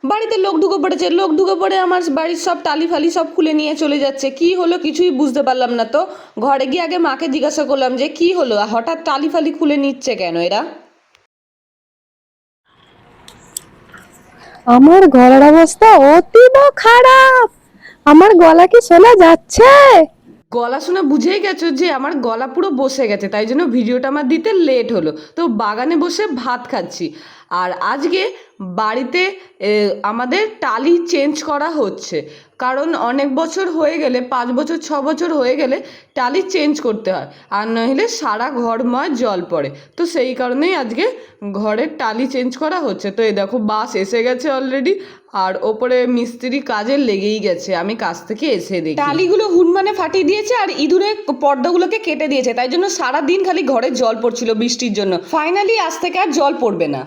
বাড়িতে লোক ঢুকে পড়েছে, লোক ঢুকে পড়ে আমার বাড়ির সব টালি ফালি সব খুলে নিয়ে চলে যাচ্ছে। কি হলো কিছুই বুঝতে পারলাম না। তো ঘরে গিয়ে আগে মাকে জিজ্ঞাসা করলাম যে কি হলো, হঠাৎ টালি ফালি খুলে নিচ্ছে কেন এরা। আমার গলার অবস্থা অতীব খারাপ। আমার গলা কি শোনা যাচ্ছে? গলা শুনে বুঝেই গেছো যে আমার গলা পুরো বসে গেছে, তাই জন্য ভিডিওটা আমার দিতে লেট হলো। তো বাগানে বসে ভাত খাচ্ছি। আর আজকে বাড়িতে আমাদের টালি চেঞ্জ করা হচ্ছে, কারণ অনেক বছর হয়ে গেলে 5 বছর 6 বছর হয়ে গেলে টালি চেঞ্জ করতে হয়, আর নইলে সারা ঘরময় জল পড়ে। তো সেই কারণেই আজকে ঘরের টালি চেঞ্জ করা হচ্ছে। তো এই দেখো বাস এসে গেছে অলরেডি, আর ওপরে মিস্ত্রি কাজে লেগেই গেছে। আমি কাজ থেকে এসে দেখি টালিগুলো হুনমানে ফাটিয়ে দিয়েছে আর ইঁদুরে পর্দাগুলোকে কেটে দিয়েছে, তাই জন্য সারাদিন খালি ঘরে জল পড়ছিল বৃষ্টির জন্য। ফাইনালি আজ থেকে আর জল পড়বে না।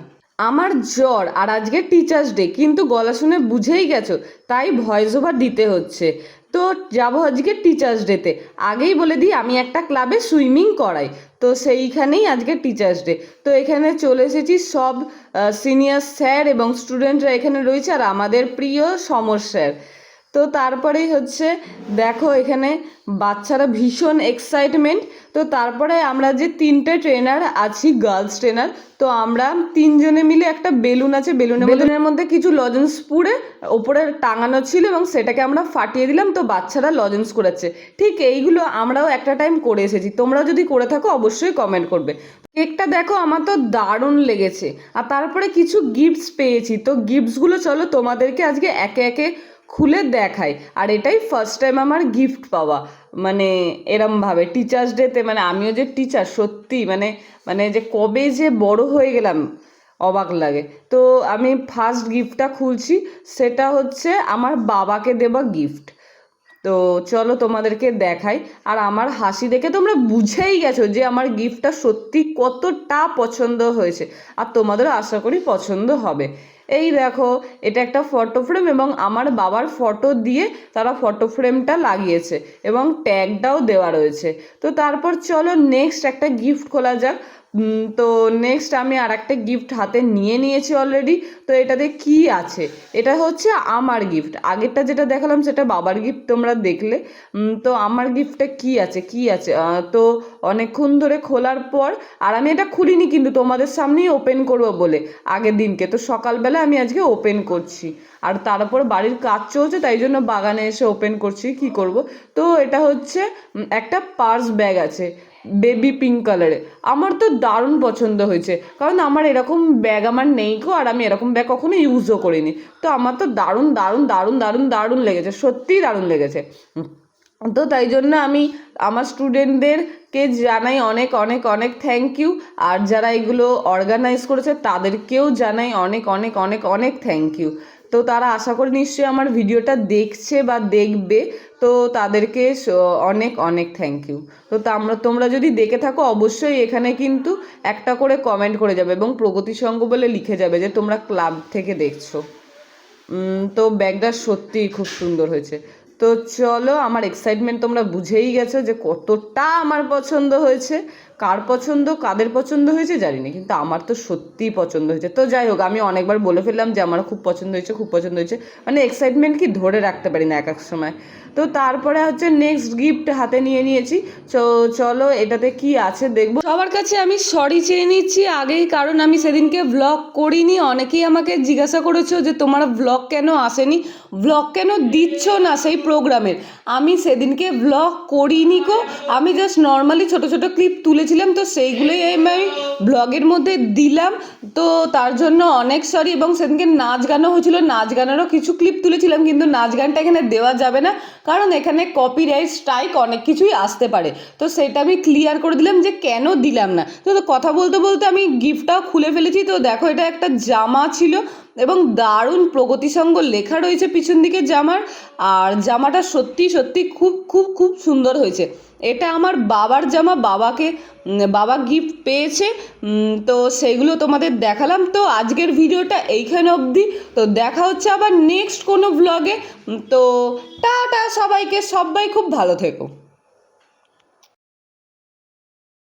আমার জ্বর আর আজকে টিচার্স ডে, কিন্তু গলা শুনে বুঝেই গেছো তাই ভয়েস ওভার দিতে হচ্ছে। তো যাবো আজকে টিচার্স ডেতে। আগেই বলে দিই আমি একটা ক্লাবে সুইমিং করাই, তো সেইখানেই আজকে টিচার্স ডে। তো এখানে চলে এসেছি, সব সিনিয়র স্যার এবং স্টুডেন্টরা এখানে রয়েছে, আর আমাদের প্রিয় সমর স্যার। তো তারপরেই হচ্ছে দেখো এখানে বাচ্চারা ভীষণ এক্সাইটমেন্ট। তো তারপরে আমরা যে 3টে ট্রেনার আছি, গার্লস ট্রেনার, তো আমরা 3জনে মিলে একটা বেলুন আছে, বেলুনের মধ্যে কিছু লজেন্স পুড়ে ওপরে টাঙানো ছিল এবং সেটাকে আমরা ফাটিয়ে দিলাম। তো বাচ্চারা লজেন্স করেছে। ঠিক এইগুলো আমরাও একটা টাইম করে এসেছি, তোমরাও যদি করে থাকো অবশ্যই কমেন্ট করবে। কেকটা দেখো আমার তো দারুণ লেগেছে, আর তারপরে কিছু গিফটস পেয়েছি। তো গিফটসগুলো চলো তোমাদেরকে আজকে একে একে খুলে দেখাই। আর এটাই ফার্স্ট টাইম আমার গিফট পাওয়া, মানে এরমভাবে টিচার্স ডেতে। মানে আমিও যে টিচার, সত্যি মানে মানে যে কবে যে বড় হয়ে গেলাম, অবাক লাগে। তো আমি ফার্স্ট গিফটটা খুলছি, সেটা হচ্ছে আমার বাবাকে দেওয়া গিফট। তো চলো তোমাদেরকে দেখাই। আর আমার হাসি দেখে তোমরা বুঝেই গেছো যে আমার গিফটটা সত্যি কতটা পছন্দ হয়েছে, আর তোমাদেরও আশা করি পছন্দ হবে। এই দেখো, এটা একটা ফটো ফ্রেম এবং আমার বাবার ফটো দিয়ে তারা ফটো ফ্রেমটা লাগিয়েছে এবং ট্যাগটাও দেওয়া রয়েছে। তো তারপর চলো নেক্সট একটা গিফট খোলা যাক। তো নেক্সট আমি আর একটা গিফট হাতে নিয়ে নিয়েছি অলরেডি। তো এটাতে কি আছে, এটা হচ্ছে আমার গিফট। আগেরটা যেটা দেখালাম সেটা বাবার গিফট, তোমরা দেখলে। তো আমার গিফটে কি আছে কি আছে, তো অনেকক্ষণ ধরে খোলার পর, আর আমি এটা খুলিনি কিন্তু তোমাদের সামনেই ওপেন করবো বলে আগের দিনকে, তো সকালবেলা আমি আজকে ওপেন করছি। আর তারপর বাড়ির কাজ চলছে, তাই জন্য বাগানে এসে ওপেন করছি, কি করব। তো এটা হচ্ছে একটা পার্স ব্যাগ আছে, বেবি পিঙ্ক কালারে। আমার তো দারুণ পছন্দ হয়েছে, কারণ আমার এরকম ব্যাগ আমার নেই গো, আর আমি এরকম ব্যাগ কখনো ইউজও করিনি। তো আমার তো দারুণ দারুণ দারুণ দারুণ দারুণ লেগেছে, সত্যিই দারুণ লেগেছে। তো তাই জন্য আমি আমার স্টুডেন্টদেরকে জানাই অনেক অনেক অনেক থ্যাংক ইউ, আর যারা এগুলো অর্গানাইজ করেছে তাদেরকেও জানাই অনেক অনেক অনেক অনেক থ্যাংক ইউ। তো তারা আশা করি নিশ্চয়ই আমার ভিডিওটা দেখছে বা দেখবে, তো তাদেরকে অনেক অনেক থ্যাংক ইউ। তো তোমরা যদি দেখে থাকো অবশ্যই এখানে কিন্তু একটা করে কমেন্ট করে যাবে এবং প্রগতি সংঘ বলে লিখে যাবে যে তোমরা ক্লাব থেকে দেখছো। তো ব্যাগটা সত্যিই খুব সুন্দর হয়েছে। তো চলো, আমার এক্সাইটমেন্ট তোমরা বুঝেই গেছো যে কতটা আমার পছন্দ হয়েছে। কার পছন্দ কাদের পছন্দ হয়েছে জানি না, কিন্তু আমার তো সত্যিই পছন্দ হয়েছে। তো যাই হোক, আমি অনেকবার বলে ফেললাম যে আমার খুব পছন্দ হয়েছে, খুব পছন্দ হয়েছে, মানে এক্সাইটমেন্ট কি ধরে রাখতে পারি না এক এক সময়। তো তারপরে হচ্ছে নেক্সট গিফট হাতে নিয়ে নিয়েছি। চলো এটাতে কি আছে দেখবো। সবার কাছে আমি সরি চেয়ে নিচ্ছি আগেই, কারণ আমি সেদিনকে ভ্লগ করিনি। অনেকেই আমাকে জিজ্ঞাসা করেছো যে তোমার ভ্লগ কেন আসেনি, ভ্লগ কেন দিচ্ছ না সেই প্রোগ্রামের। আমি সেদিনকে ভ্লগ করিনি গো, আমি জাস্ট নর্মালি ছোট ছোট ক্লিপ তুলেছিলাম, তো সেইগুলোই আমি ব্লগের মধ্যে দিলাম। তো তার জন্য অনেক সরি। এবং সেদিনকে নাচ গানও হয়েছিল, নাচ গানেরও কিছু ক্লিপ তুলেছিলাম, কিন্তু নাচ গানটা এখানে দেওয়া যাবে না, কারণ এখানে কপিরাইট স্ট্রাইক অনেক কিছুই আসতে পারে। তো সেটা আমি ক্লিয়ার করে দিলাম যে কেন দিলাম না। তো কথা বলতে বলতে আমি গিফটটাও খুলে ফেলেছি। তো দেখো, এটা একটা জামা ছিল এবং দারুণ প্রগতি সংঘ লেখা রয়েছে পিছন দিকে জামার। আর জামাটা সত্যি সত্যি খুব খুব খুব সুন্দর হয়েছে। এটা আমার বাবার জামা, বাবা গিফট পেয়েছে। তো সেইগুলো তোমাদের দেখালাম। তো আজকের ভিডিওটা এইখানে অবধি। তো দেখা হচ্ছে আবার নেক্সট কোনো ব্লগে। তো টাটা সবাইকে, সবাই খুব ভালো থেকো।